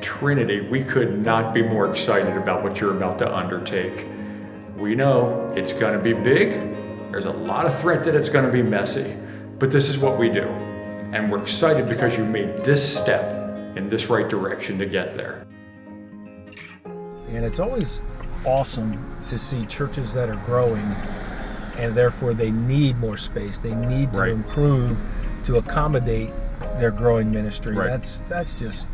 Trinity, we could not be more excited about what you're about to undertake. We know it's going to be big. There's a lot of threat that it's going to be messy, but this is what we do. And we're excited because you made this step in this right direction to get there. And it's always awesome to see churches that are growing, and therefore they need more space. They need to improve to accommodate their growing ministry. That's just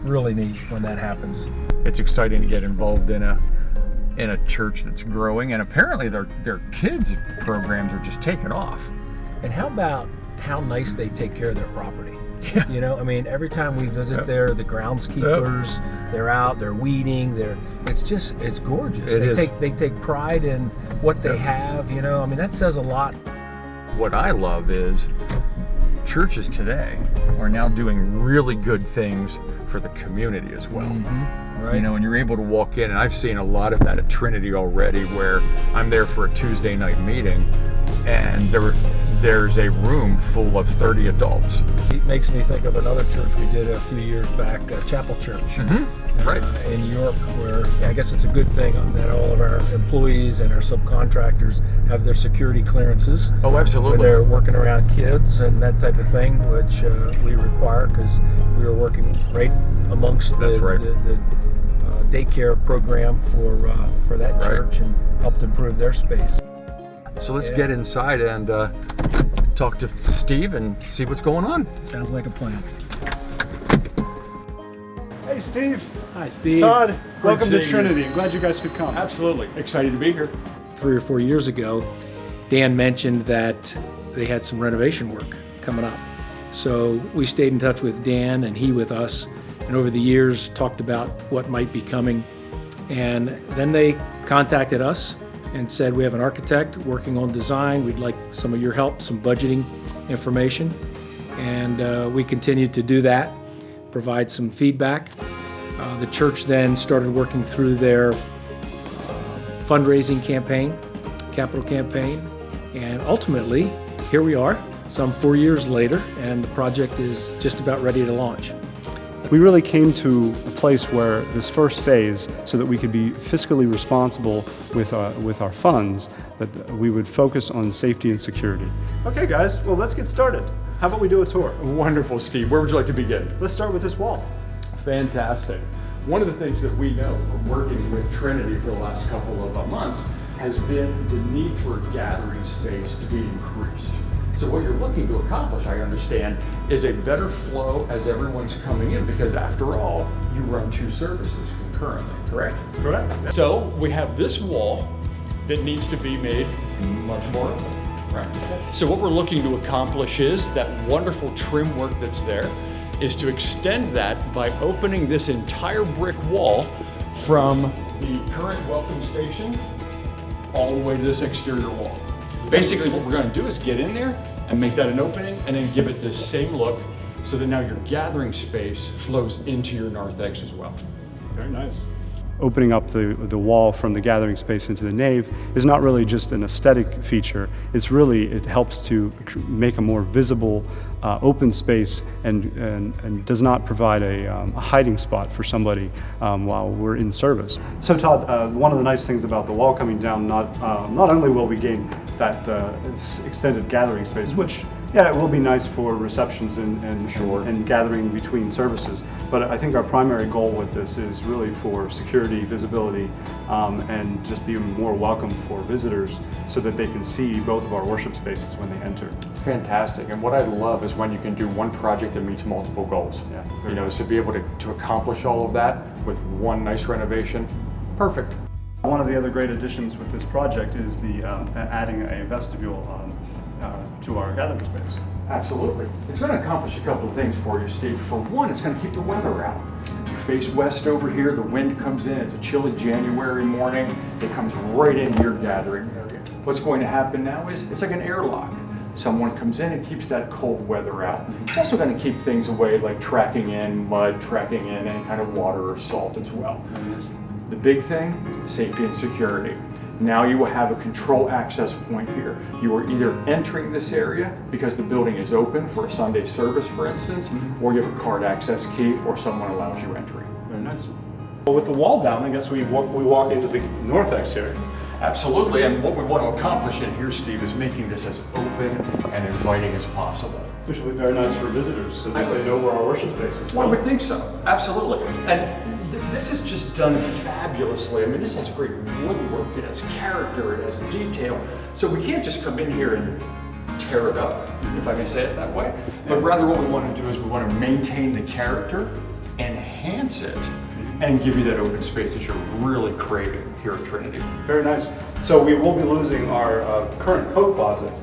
really neat when that happens. It's exciting to get involved in a church that's growing, and apparently their kids programs are just taking off. And how about how nice they take care of their property? You know, I mean, every time we visit there, the groundskeepers, they're out, they're weeding, it's gorgeous. They take pride in what they have, you know. I mean, that says a lot. What I love is churches today are now doing really good things for the community as well. Right. You know, and you're able to walk in, and I've seen a lot of that at Trinity already, where I'm there for a Tuesday night meeting, and there's a room full of 30 adults. It makes me think of another church we did a few years back, Chapel Church, in New York, where I guess it's a good thing that all of our employees and our subcontractors have their security clearances. Oh, absolutely. When they're working around kids and that type of thing, which we require because we were working right amongst the daycare program for that church and helped improve their space. So let's get inside and talk to Steve and see what's going on. Sounds like a plan. Hey, Steve. Hi, Steve. Todd, welcome to Trinity. I'm glad you guys could come. Absolutely. Excited to be here. 3 or 4 years ago, Dan mentioned that they had some renovation work coming up. So we stayed in touch with Dan and he with us, and over the years talked about what might be coming. And then they contacted us and said, we have an architect working on design. We'd like some of your help, some budgeting information. And we continued to do that, provide some feedback. The church then started working through their fundraising campaign, capital campaign, and ultimately, here we are, some 4 years later, and the project is just about ready to launch. We really came to a place where this first phase, so that we could be fiscally responsible with our funds, that we would focus on safety and security. Okay guys, well let's get started. How about we do a tour? Wonderful, Steve. Where would you like to begin? Let's start with this wall. Fantastic. One of the things that we know from working with Trinity for the last couple of months has been the need for a gathering space to be increased. So what you're looking to accomplish, I understand, is a better flow as everyone's coming in, because after all, you run 2 services concurrently, correct? Correct. So we have this wall that needs to be made much more open. Right. So what we're looking to accomplish is that wonderful trim work that's there is to extend that by opening this entire brick wall from the current welcome station all the way to this exterior wall. Basically what we're going to do is get in there and make that an opening and then give it this same look so that now your gathering space flows into your narthex as well. Very nice. Opening up the wall from the gathering space into the nave is not really just an aesthetic feature. It helps to make a more visible open space and does not provide a hiding spot for somebody while we're in service. So Todd, one of the nice things about the wall coming down, not only will we gain that extended gathering space, which it will be nice for receptions and gathering between services. But I think our primary goal with this is really for security, visibility, and just being more welcome for visitors so that they can see both of our worship spaces when they enter. Fantastic. And what I love is when you can do one project that meets multiple goals. Yeah, you know, to be able to accomplish all of that with one nice renovation, perfect. One of the other great additions with this project is the adding a vestibule to our gathering space. Absolutely. It's going to accomplish a couple of things for you, Steve. For one, it's going to keep the weather out. You face west over here, the wind comes in, it's a chilly January morning, it comes right into your gathering area. What's going to happen now is it's like an airlock. Someone comes in and keeps that cold weather out. It's also going to keep things away like tracking in mud, tracking in any kind of water or salt as well. The big thing, safety and security. Now you will have a control access point here. You are either entering this area because the building is open for a Sunday service, for instance, or you have a card access key or someone allows you entry. Very nice. Well, with the wall down, I guess we walk into the north exterior. Absolutely, and what we want to accomplish in here, Steve, is making this as open and inviting as possible. Which will be very nice for visitors, so that they know where our worship space is. Well, I would think so, absolutely. And this is just done fabulously. I mean, this has great woodwork, it has character, it has detail. So we can't just come in here and tear it up, if I may say it that way. But rather what we want to do is we want to maintain the character, enhance it, and give you that open space that you're really craving here at Trinity. Very nice. So we will be losing our current coat closet,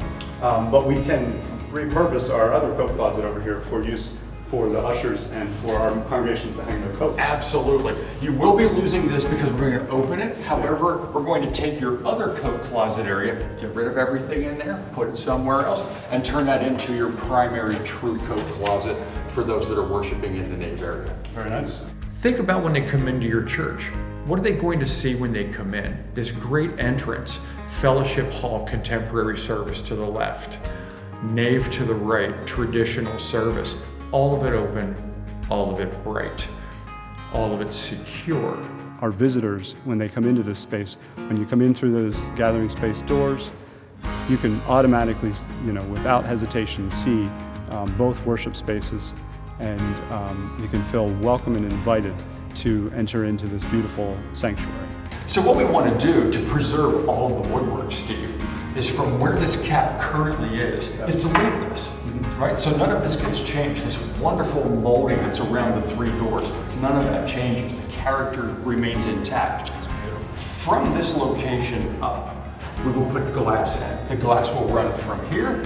but we can repurpose our other coat closet over here for use for the ushers and for our congregations to hang their coats. Absolutely. You will be losing this because we're going to open it. However, we're going to take your other coat closet area, get rid of everything in there, put it somewhere else, and turn that into your primary true coat closet for those that are worshiping in the nave area. Very nice. Think about when they come into your church. What are they going to see when they come in? This great entrance, fellowship hall, contemporary service to the left, nave to the right, traditional service. All of it open, all of it bright, all of it secure. Our visitors, when they come into this space, when you come in through those gathering space doors, you can automatically, without hesitation, see both worship spaces, and you can feel welcome and invited to enter into this beautiful sanctuary. So what we want to do to preserve all the woodwork, Steve, is from where this cap currently is to leave this, right? So none of this gets changed. This wonderful molding that's around the three doors, none of that changes. The character remains intact. From this location up, we will put glass in. The glass will run from here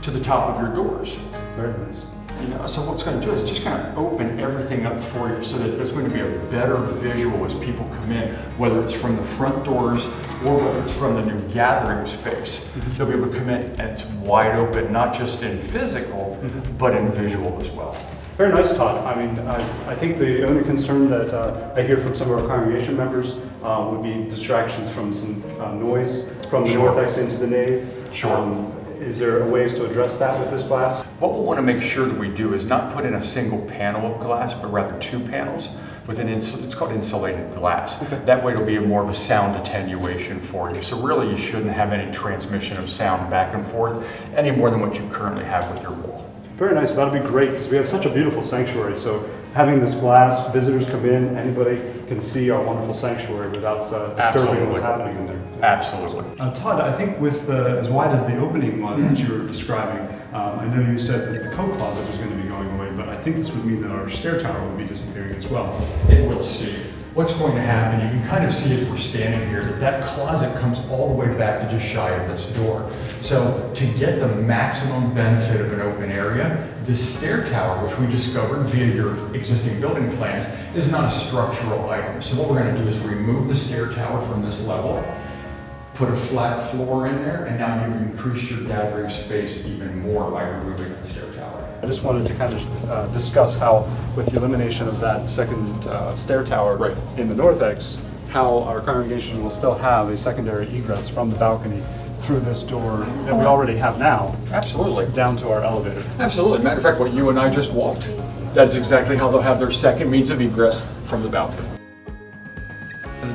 to the top of your doors. Very nice. So what it's going to do is just kind of open everything up for you so that there's going to be a better visual as people come in, whether it's from the front doors or whether it's from the new gathering space. They'll be able to come in and it's wide open, not just in physical, but in visual as well. Very nice, Todd. I mean, I think the only concern that I hear from some of our congregation members would be distractions from some noise from the north exit into the nave. Sure. Is there ways to address that with this glass? What we'll want to make sure that we do is not put in a single panel of glass, but rather two panels with it's called insulated glass. That way it'll be more of a sound attenuation for you. So really you shouldn't have any transmission of sound back and forth any more than what you currently have with your wall. Very nice. That'll be great because we have such a beautiful sanctuary. So having this glass, visitors come in, anybody can see our wonderful sanctuary without disturbing what's happening in there. Absolutely. Todd, I think with as wide as the opening was that you were describing, I know you said that the coat closet was going to be going away, but I think this would mean that our stair tower would be disappearing as well. It will, Steve. What's going to happen, you can kind of see as we're standing here, that closet comes all the way back to just shy of this door. So to get the maximum benefit of an open area, this stair tower, which we discovered via your existing building plans, is not a structural item. So what we're going to do is remove the stair tower from this level, put a flat floor in there, and now you've increased your gathering space even more by removing that stair tower. I just wanted to kind of discuss how, with the elimination of that second stair tower in the north ex, how our congregation will still have a secondary egress from the balcony through this door that we already have now. Absolutely. Down to our elevator. Absolutely. Matter of fact, what you and I just walked, that is exactly how they'll have their second means of egress from the balcony.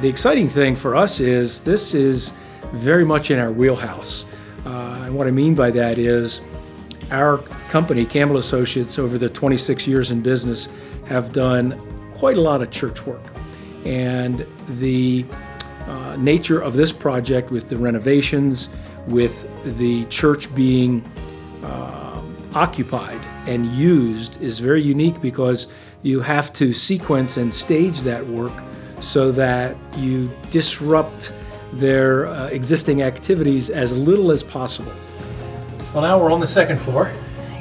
The exciting thing for us is this is very much in our wheelhouse. And what I mean by that is our company, Campbell Associates, over the 26 years in business, have done quite a lot of church work. And the nature of this project with the renovations, with the church being occupied and used is very unique because you have to sequence and stage that work so that you disrupt their existing activities as little as possible. Well, now we're on the second floor,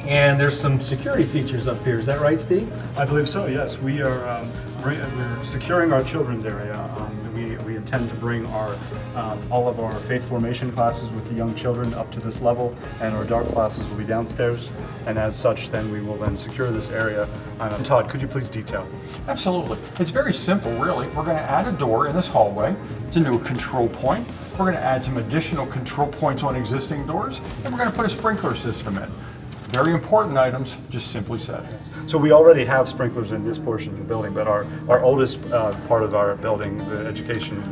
and there's some security features up here. Is that right, Steve? I believe so, yes. We're securing our children's area. We intend to bring all of our faith formation classes with the young children up to this level, and our dark classes will be downstairs. And as such, then we will then secure this area. Todd, could you please detail? Absolutely. It's very simple, really. We're going to add a door in this hallway. It's a new control point. we're going to add some additional control points on existing doors, and we're going to put a sprinkler system in. Very important items, just simply said. So we already have sprinklers in this portion of the building, but our oldest part of our building, the education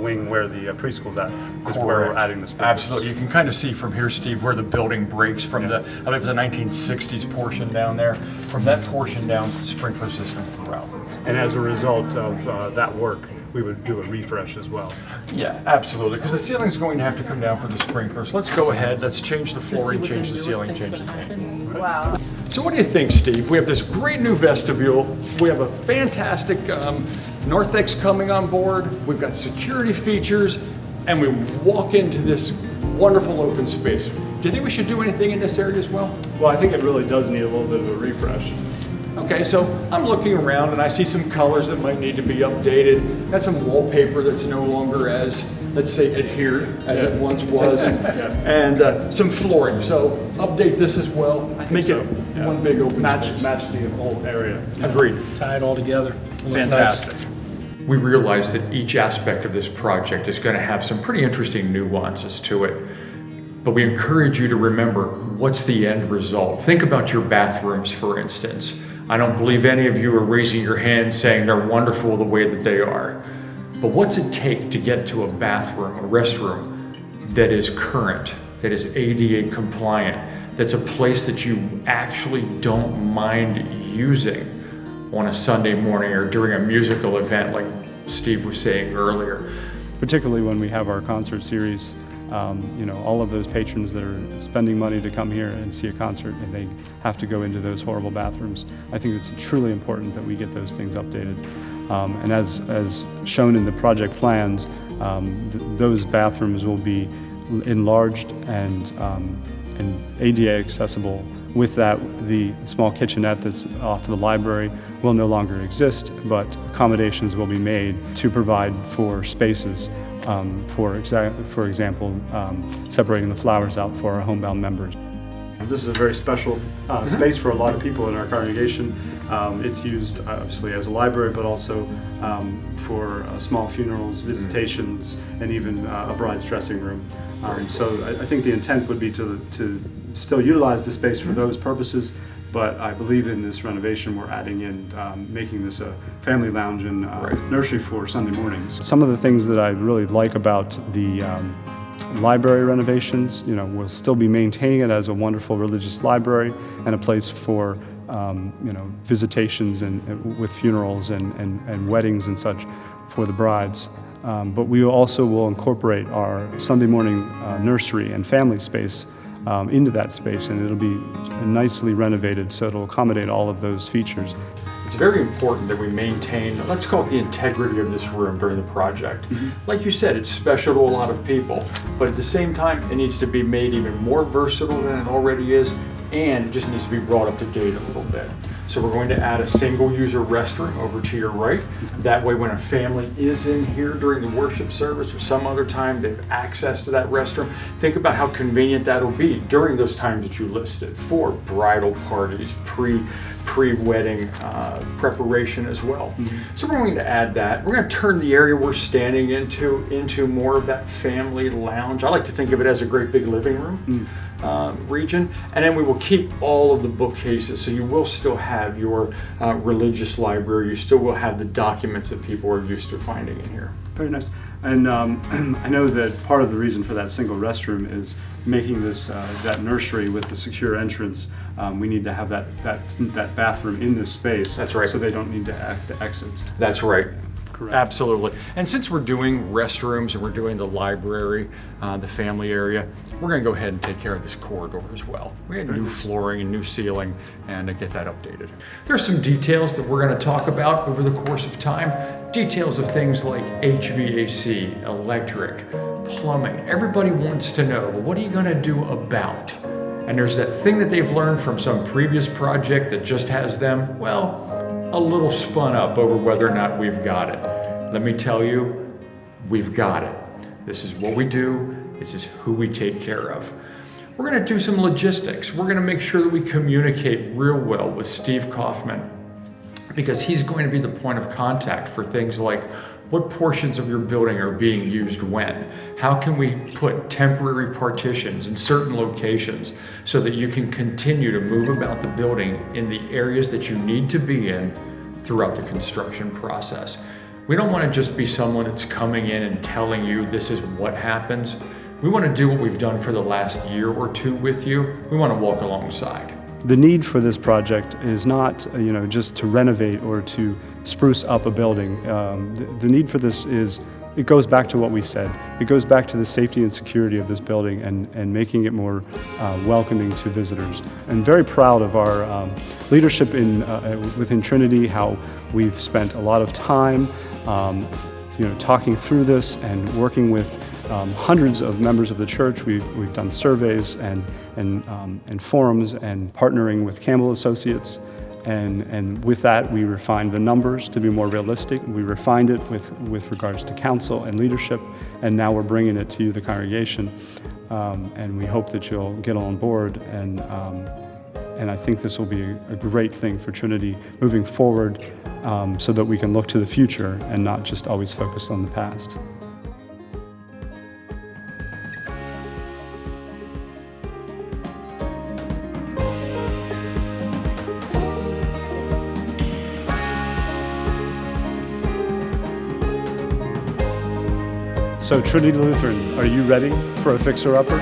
wing where the preschool's at, is where we're adding the sprinklers. Absolutely. You can kind of see from here, Steve, where the building breaks from the, I believe it's the 1960s portion down there. From that portion down, sprinkler system throughout. And as a result of that work, we would do a refresh as well. Yeah, absolutely, because the ceiling's going to have to come down for the sprinklers. Let's go ahead, let's change the flooring, change the ceiling, change the paint. Wow. So what do you think, Steve? We have this great new vestibule. We have a fantastic narthex coming on board. We've got security features, and we walk into this wonderful open space. Do you think we should do anything in this area as well? Well, I think it really does need a little bit of a refresh. Okay, so I'm looking around and I see some colors that might need to be updated. Got some wallpaper that's no longer as, let's say, adhered as it once was. And some flooring. So update this as well. Make it one big open space. Match the whole area. Agreed. Tie it all together. Fantastic. We realize that each aspect of this project is going to have some pretty interesting nuances to it. But we encourage you to remember what's the end result. Think about your bathrooms, for instance. I don't believe any of you are raising your hand saying they're wonderful the way that they are. But what's it take to get to a bathroom, a restroom, that is current, that is ADA compliant, that's a place that you actually don't mind using on a Sunday morning or during a musical event like Steve was saying earlier? Particularly when we have our concert series, all of those patrons that are spending money to come here and see a concert and they have to go into those horrible bathrooms. I think it's truly important that we get those things updated. And as shown in the project plans, those bathrooms will be enlarged and ADA accessible. With that, the small kitchenette that's off the library will no longer exist, but accommodations will be made to provide for spaces. For example, separating the flowers out for our homebound members. This is a very special space for a lot of people in our congregation. It's used obviously as a library, but also for small funerals, visitations, and even a bride's dressing room. So I think the intent would be to still utilize the space for those purposes, but I believe in this renovation we're adding in, making this a family lounge and nursery for Sunday mornings. Some of the things that I really like about the library renovations, we'll still be maintaining it as a wonderful religious library and a place for visitations and with funerals and weddings and such for the brides. But we also will incorporate our Sunday morning nursery and family space into that space, and it'll be nicely renovated so it'll accommodate all of those features. It's very important that we maintain, let's call it the integrity of this room during the project. Like you said, it's special to a lot of people, but at the same time, it needs to be made even more versatile than it already is, and it just needs to be brought up to date a little bit. So we're going to add a single-user restroom over to your right. That way, when a family is in here during the worship service or some other time, they have access to that restroom. Think about how convenient that'll be during those times that you listed for bridal parties, pre-wedding preparation as well. So we're going to add that. We're going to turn the area we're standing into more of that family lounge. I like to think of it as a great big living room. Region, and then we will keep all of the bookcases, so you will still have your religious library, you still will have the documents that people are used to finding in here. Very nice. And I know that part of the reason for that single restroom is making this that nursery with the secure entrance. We need to have that bathroom in this space. That's right. So they don't need to have to exit. That's right. Correct. Absolutely. And since we're doing restrooms and we're doing the library, the family area, we're going to go ahead and take care of this corridor as well. We had new flooring and new ceiling and get that updated. There's some details that we're going to talk about over the course of time. Details of things like HVAC, electric, plumbing. Everybody wants to know, well, what are you going to do about? And there's that thing that they've learned from some previous project that just has them, well, a little spun up over whether or not we've got it. Let me tell you, we've got it. This is what we do. This is who we take care of. We're going to do some logistics. We're going to make sure that we communicate real well with Steve Kaufman, because he's going to be the point of contact for things like What portions of your building are being used when? How can we put temporary partitions in certain locations so that you can continue to move about the building in the areas that you need to be in throughout the construction process? We don't want to just be someone that's coming in and telling you this is what happens. We want to do what we've done for the last year or two with you. We want to walk alongside. The need for this project is not, just to renovate or to spruce up a building. The need for this is, it goes back to what we said. It goes back to the safety and security of this building and making it more welcoming to visitors. I'm very proud of our leadership within Trinity, how we've spent a lot of time talking through this and working with hundreds of members of the church. We've done surveys and forums and partnering with Campbell Associates. And with that, we refined the numbers to be more realistic. We refined it with regards to council and leadership, and now we're bringing it to you, the congregation. And we hope that you'll get on board. And I think this will be a great thing for Trinity moving forward, so that we can look to the future and not just always focus on the past. So Trinity Lutheran, are you ready for a fixer-upper?